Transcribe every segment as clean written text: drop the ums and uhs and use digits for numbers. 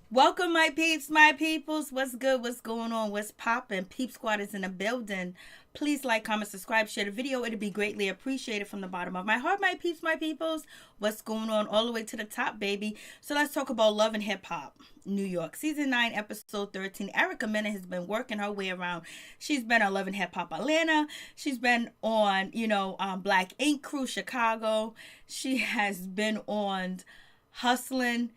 Welcome, my peeps, my peoples. What's good? What's going on? What's poppin'? Peep Squad is in the building. Please like, comment, subscribe, share the video. It'd be greatly appreciated from the bottom of my heart, my peeps, my peoples. What's going on all the way to the top, baby? So let's talk about Love and Hip Hop. New York, season 9, episode 13. Erica Mena has been working her way around. She's been on Love and Hip Hop Atlanta. She's been on, Black Ink Crew Chicago. She has been on Hustlin'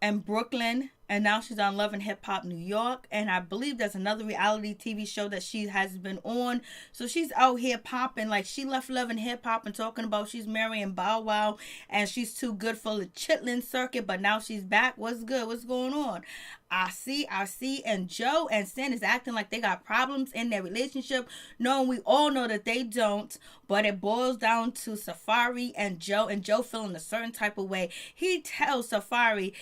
and Brooklyn, and now she's on Love and Hip Hop New York, and I believe there's another reality TV show that she has been on. So she's out here popping. Like, she left Love and Hip Hop and talking about she's marrying Bow Wow and she's too good for the chitlin circuit, but now she's back. What's good? What's going on? I see, and Joe and Sin is acting like they got problems in their relationship. No, we all know that they don't, but it boils down to Safari and Joe feeling a certain type of way. He tells Safari,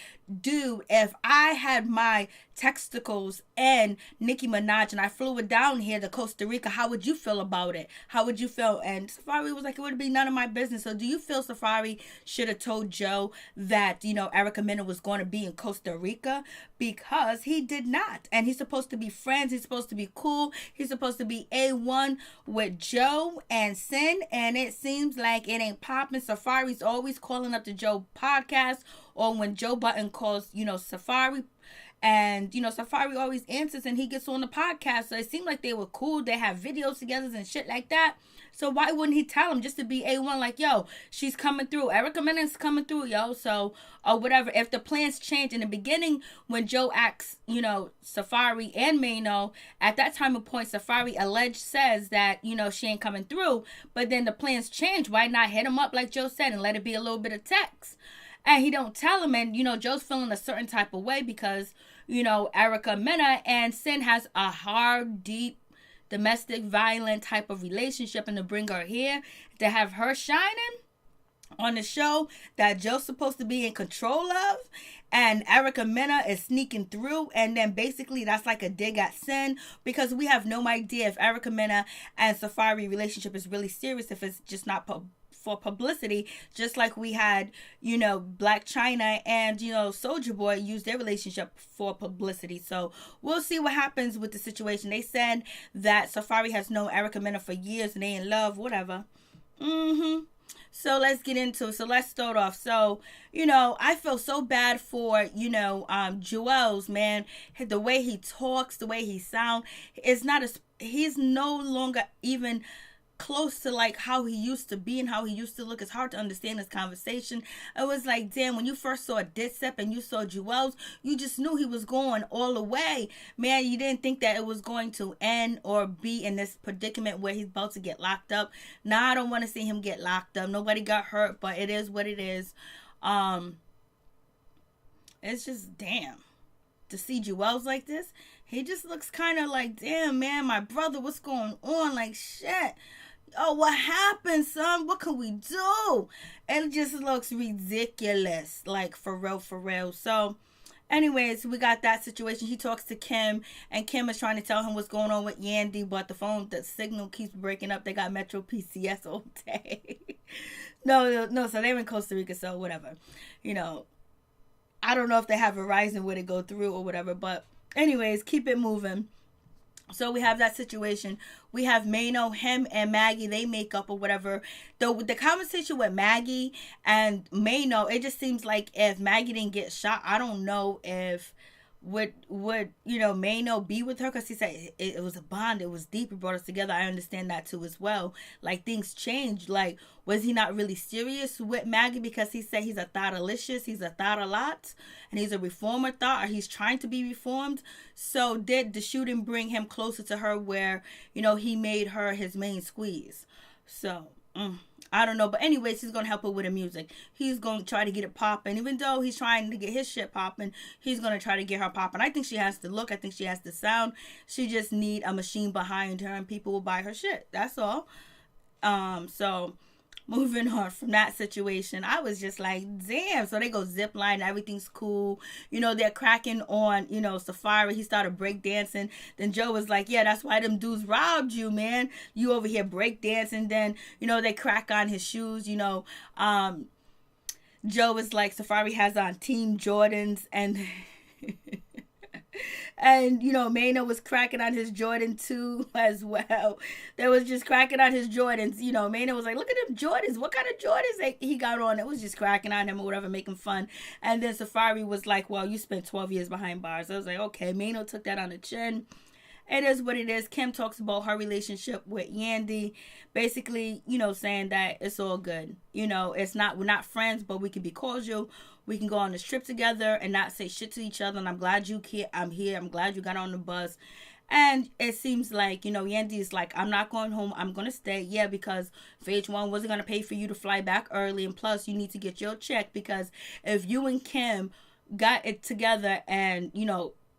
dude, if I had my testicles and Nicki Minaj and I flew it down here to Costa Rica, how would you feel about it? How would you feel? And Safari was like, it would be none of my business. So do you feel Safari should have told Joe that, Erica Mena was going to be in Costa Rica? Because he did not. And he's supposed to be friends. He's supposed to be cool. He's supposed to be A1 with Joe and Sin. And it seems like it ain't popping. Safari's always calling up the Joe podcast, or when Joe Button calls, Safari. And, Safari always answers and he gets on the podcast. So it seemed like they were cool. They have videos together and shit like that. So why wouldn't he tell him just to be A1? Like, yo, she's coming through. Erica Mena's coming through, yo. So, or whatever. If the plans change in the beginning, when Joe asks, Safari and Mano, at that time of point, Safari says that, she ain't coming through. But then the plans change. Why not hit him up like Joe said and let it be a little bit of text? And he don't tell him, and, Joe's feeling a certain type of way because, Erica Mena and Sin has a hard, deep, domestic violent type of relationship, and to bring her here, to have her shining on the show that Joe's supposed to be in control of, and Erica Mena is sneaking through, and then basically that's like a dig at Sin, because we have no idea if Erica Mena and Safari relationship is really serious, if it's just not for publicity, just like we had, Black China and, Soulja Boy use their relationship for publicity. So we'll see what happens with the situation. They said that Safari has known Erica Mena for years and they in love, whatever. So let's get into it. So let's start off. So, I feel so bad for, Joel's, man. The way he talks, the way he sounds, he's no longer even close to like how he used to be and how he used to look. It's hard to understand his conversation. It was like, damn, when you first saw Ditsep and you saw Joel's, you just knew he was going all the way. Man, you didn't think that it was going to end or be in this predicament where he's about to get locked up. Now I don't want to see him get locked up. Nobody got hurt, but it is what it is. It's just, damn. To see Joel's like this, he just looks kind of like, damn, man, my brother, what's going on? Like, shit. Oh, what happened, son? What can we do? It just looks ridiculous. Like, for real, for real. So, anyways, we got that situation. He talks to Kim, and Kim is trying to tell him what's going on with Yandy, but the signal keeps breaking up. They got Metro PCS all day. No, so they're in Costa Rica, so whatever. I don't know if they have Verizon where they go through or whatever, but anyways, keep it moving. So we have that situation. We have Mano, him and Maggie, they make up or whatever. The conversation with Maggie and Mano, it just seems like if Maggie didn't get shot, I don't know if would Mano be with her, because he said it was a bond, it was deep, it brought us together. I understand that too as well. Like, things changed. Like, was he not really serious with Maggie because he said he's a thought-alicious, he's a thought-a-lot, and he's a reformer thought, or he's trying to be reformed? So did the shooting bring him closer to her where, he made her his main squeeze? So, I don't know. But anyways, he's going to help her with the music. He's going to try to get it popping. Even though he's trying to get his shit popping, he's going to try to get her popping. I think she has the look. I think she has the sound. She just need a machine behind her and people will buy her shit. That's all. So moving on from that situation, I was just like, damn. So they go zip line, everything's cool. They're cracking on, Safari. He started break dancing. Then Joe was like, yeah, that's why them dudes robbed you, man. You over here break dancing. Then, they crack on his shoes, Joe is like, Safari has on Team Jordans, and And, Maynard was cracking on his Jordan too as well. They was just cracking on his Jordans. Maynard was like, look at them Jordans. What kind of Jordans he got on? It was just cracking on him or whatever, making fun. And then Safari was like, well, you spent 12 years behind bars. I was like, okay, Maynard took that on the chin. It is what it is. Kim talks about her relationship with Yandy, basically, saying that it's all good. We're not friends, but we can be cordial. We can go on this trip together and not say shit to each other. And I'm glad I'm here. I'm glad you got on the bus. And it seems like, Yandy is like, I'm not going home. I'm going to stay. Yeah, because VH1 wasn't going to pay for you to fly back early. And plus, you need to get your check, because if you and Kim got it together and,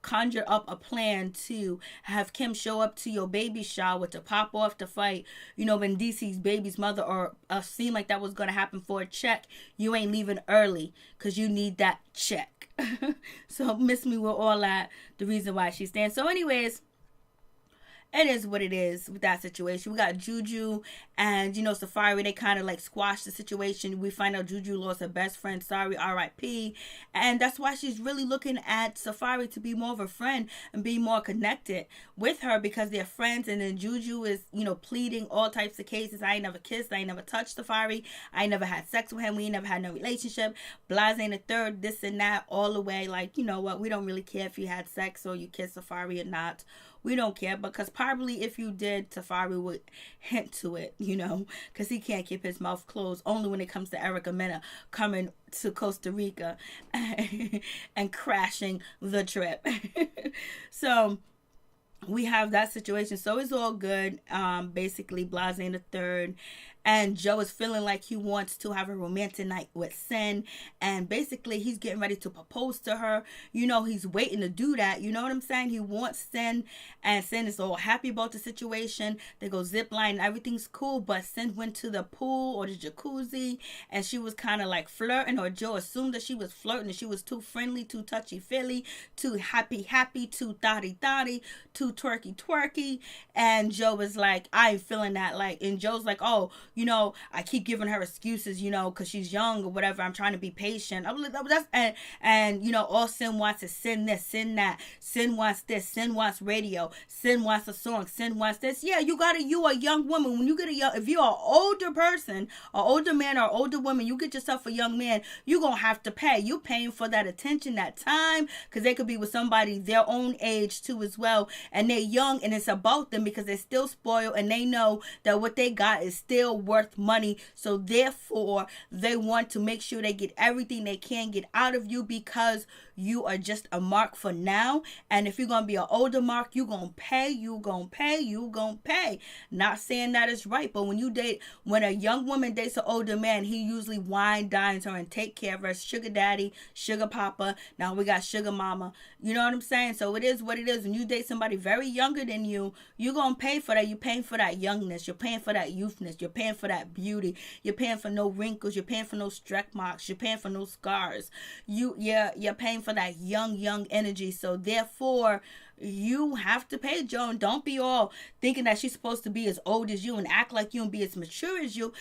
conjure up a plan to have Kim show up to your baby shower to pop off the fight, when DC's baby's mother, or seemed like that was going to happen for a check, you ain't leaving early because you need that check. So miss me with all that, the reason why she stands. So anyways, it is what it is with that situation. We got Juju and, Safari. They kind of like squashed the situation. We find out Juju lost her best friend. Sorry, R.I.P. And that's why she's really looking at Safari to be more of a friend and be more connected with her, because they're friends. And then Juju is, pleading all types of cases. I ain't never kissed. I ain't never touched Safari. I ain't never had sex with him. We ain't never had no relationship. Blase ain't a third, this and that, all the way. Like, you know what? We don't really care if you had sex or you kissed Safari or not. We don't care, because probably if you did, Safari would hint to it, because he can't keep his mouth closed, only when it comes to Erica Mena coming to Costa Rica and crashing the trip. So we have that situation. So it's all good. Basically, Blase in the third. And Joe is feeling like he wants to have a romantic night with Sin. And basically, he's getting ready to propose to her. He's waiting to do that. You know what I'm saying? He wants Sin. And Sin is all happy about the situation. They go zip line. Everything's cool. But Sin went to the pool or the jacuzzi. And she was kind of like flirting. Or Joe assumed that she was flirting. And she was too friendly, too touchy-feely, too happy, too thotty, too twerky. And Joe was like, I ain't feeling that. And Joe's like, oh, I keep giving her excuses, because she's young or whatever. I'm trying to be patient. And all Sin wants is Sin this, Sin that. Sin wants this. Sin wants radio. Sin wants a song. Sin wants this. Yeah, you a young woman. When you get if you're an older person, an older man or older woman, you get yourself a young man, you're going to have to pay. You're paying for that attention, that time, because they could be with somebody their own age too as well. And they're young, and it's about them because they're still spoiled, and they know that what they got is still worth money. So therefore, they want to make sure they get everything they can get out of you, because you are just a mark for now. And if you're going to be an older mark, you're going to pay, you going to pay. Not saying that is right, but when a young woman dates an older man, he usually wine, dines her and take care of her. Sugar daddy, sugar papa. Now we got sugar mama. You know what I'm saying? So it is what it is. When you date somebody very younger than you, you're going to pay for that. You're paying for that youngness. You're paying for that youthness. You're paying for that beauty. You're paying for no wrinkles. You're paying for no stretch marks. You're paying for no scars. You're paying for that young energy. So therefore, you have to pay, Joe. And don't be all thinking that she's supposed to be as old as you and act like you and be as mature as you.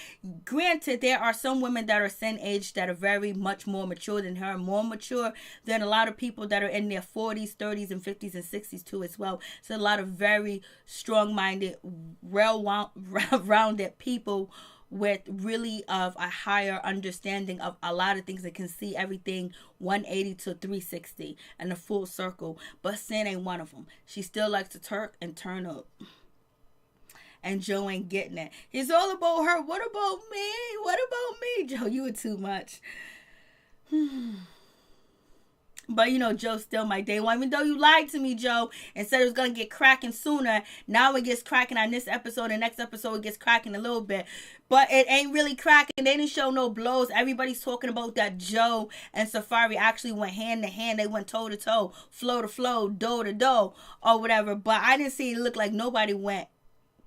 Granted, there are some women that are Sin age that are very much more mature than her, more mature than a lot of people that are in their 40s, 30s, and 50s and 60s too as well. So a lot of very strong-minded, well-rounded people with really of a higher understanding of a lot of things that can see everything 180 to 360 and a full circle. But Sin ain't one of them. She still likes to twerk and turn up. And Joe ain't getting it. It's all about her. What about me? What about me? Joe, you were too much. But, Joe's still my day one. Even though you lied to me, Joe, and said it was going to get cracking sooner. Now it gets cracking on this episode. The next episode, it gets cracking a little bit. But it ain't really cracking. They didn't show no blows. Everybody's talking about that Joe and Safari actually went hand to hand. They went toe to toe, flow to flow, dough to dough, or whatever. But I didn't see it look like nobody went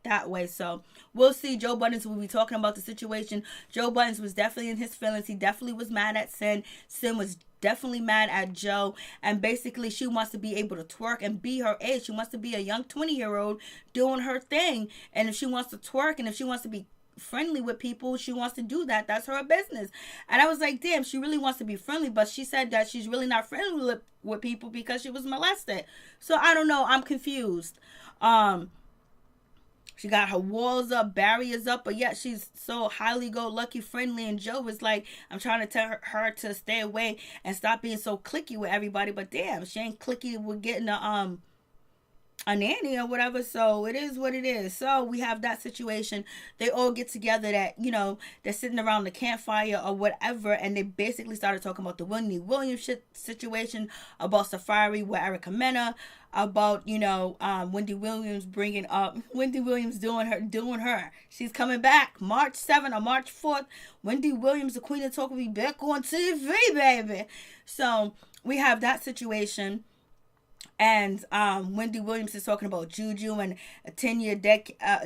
that way. So we'll see. Joe Buttons will be talking about the situation. Joe Buttons was definitely in his feelings. He definitely was mad at Sin. Sin was definitely mad at Joe, and basically she wants to be able to twerk and be her age. She wants to be a young 20-year-old doing her thing, and if she wants to twerk and if she wants to be friendly with people, she wants to do that. That's her business. And I was like, damn, she really wants to be friendly, but she said that she's really not friendly with people because she was molested. So I don't know. I'm confused. She got her walls up, barriers up, but yet she's so highly go-lucky, friendly. And Joe was like, I'm trying to tell her to stay away and stop being so cliquey with everybody. But damn, she ain't cliquey with getting a nanny or whatever. So it is what it is. So we have that situation. They all get together, that, you know, they're sitting around the campfire or whatever, and they basically started talking about the Wendy Williams situation, about Safari with Erica Mena, about, you know, Wendy Williams doing her. She's coming back March 7th or March 4th. Wendy Williams, the Queen of Talk, will be back on TV, baby. So we have that situation. And Wendy Williams is talking about Juju and a 10-year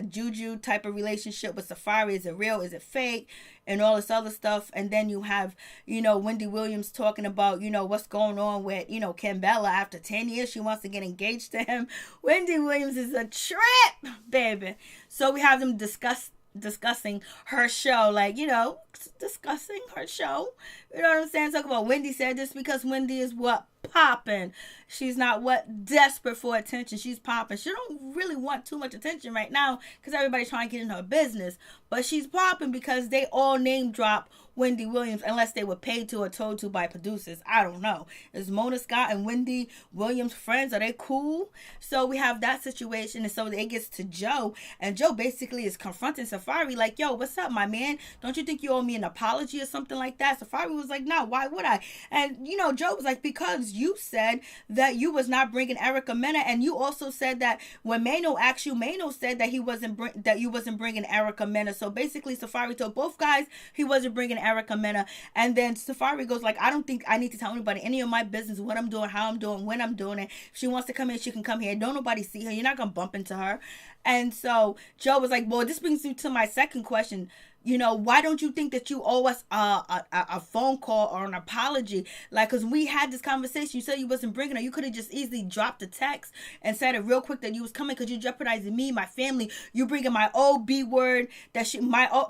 Juju type of relationship with Safari. Is it real? Is it fake? And all this other stuff. And then you have, you know, Wendy Williams talking about, you know, what's going on with, you know, Kimbella. After 10 years, she wants to get engaged to him. Wendy Williams is a trip, baby. So we have them discussing her show, like, you know, discussing her show. You know what I'm saying? Talk about Wendy said this because Wendy is what? Popping. She's not what? Desperate for attention. She's popping. She don't really want too much attention right now because everybody's trying to get in her business. But she's popping because they all name drop Wendy Williams, unless they were paid to or told to by producers. I don't know. Is Mona Scott and Wendy Williams friends? Are they cool? So we have that situation. And so it gets to Joe. And Joe basically is confronting Safari like, yo, what's up, my man? Don't you think you owe me an apology or something like that? Safari was like, no, why would I? And, you know, Joe was like, because you said that you was not bringing Erica Mena. And you also said that when Mano asked you, Mano said that you wasn't bringing Erica Mena. So basically, Safari told both guys he wasn't bringing Erica Mena. And then Safari goes like, I don't think I need to tell anybody any of my business, what I'm doing, how I'm doing, when I'm doing it. If she wants to come here, she can come here. Don't nobody see her. You're not going to bump into her. And so Joe was like, well, this brings me to my second question. You know, why don't you think that you owe us a phone call or an apology? Like, because we had this conversation. You said you wasn't bringing her. You could have just easily dropped a text and said it real quick that you was coming, because you jeopardizing me, my family. You bringing my old B word,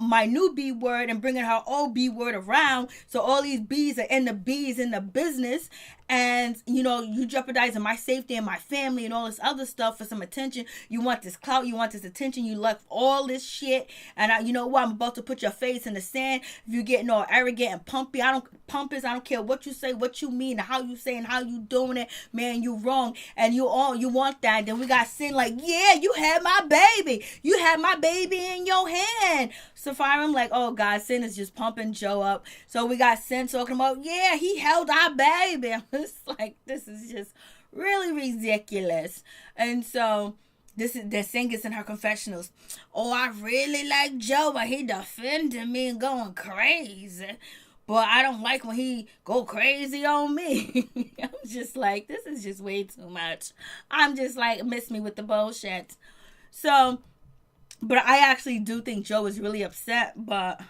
my new B word, and bringing her old B word around. So all these B's are in the business. And, you know, you jeopardizing my safety and my family and all this other stuff for some attention. You want this clout. You want this attention. You left all this shit. And you know what? I'm about to put your face in the sand. If you're getting all arrogant and pumpy, I don't care what you say, what you mean, how you say, and how you doing it. Man, you wrong. And you want that. Then we got Sin like, yeah, you had my baby. You had my baby in your hand. Safari, I'm like, oh God, Sin is just pumping Joe up. So we got Sin talking about, yeah, he held our baby. It's like, this is just really ridiculous. And so this is the Sin gets in her confessionals. Oh, I really like Joe, but he defending me and going crazy. But I don't like when he go crazy on me. I'm just like, this is just way too much. I'm just like, miss me with the bullshit. So, but I actually do think Joe is really upset. But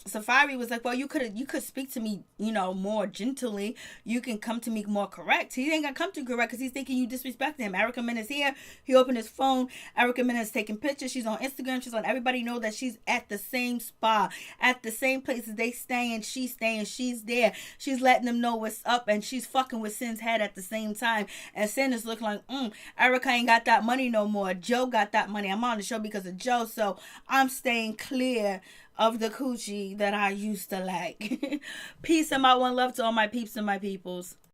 Safari was like, well, you could speak to me, you know, more gently. You can come to me more correct. He ain't gonna come to you correct because he's thinking you disrespect him. Erica Mena's here. He opened his phone. Erica Mena's taking pictures. She's on Instagram. She's on everybody know that she's at the same spa, at the same places they staying. She's staying. She's there. She's letting them know what's up, and she's fucking with Sin's head at the same time. And Sin is looking like, Erica ain't got that money no more. Joe got that money. I'm on the show because of Joe, so I'm staying clear of the coochie that I used to like. Peace and my one love to all my peeps and my peoples.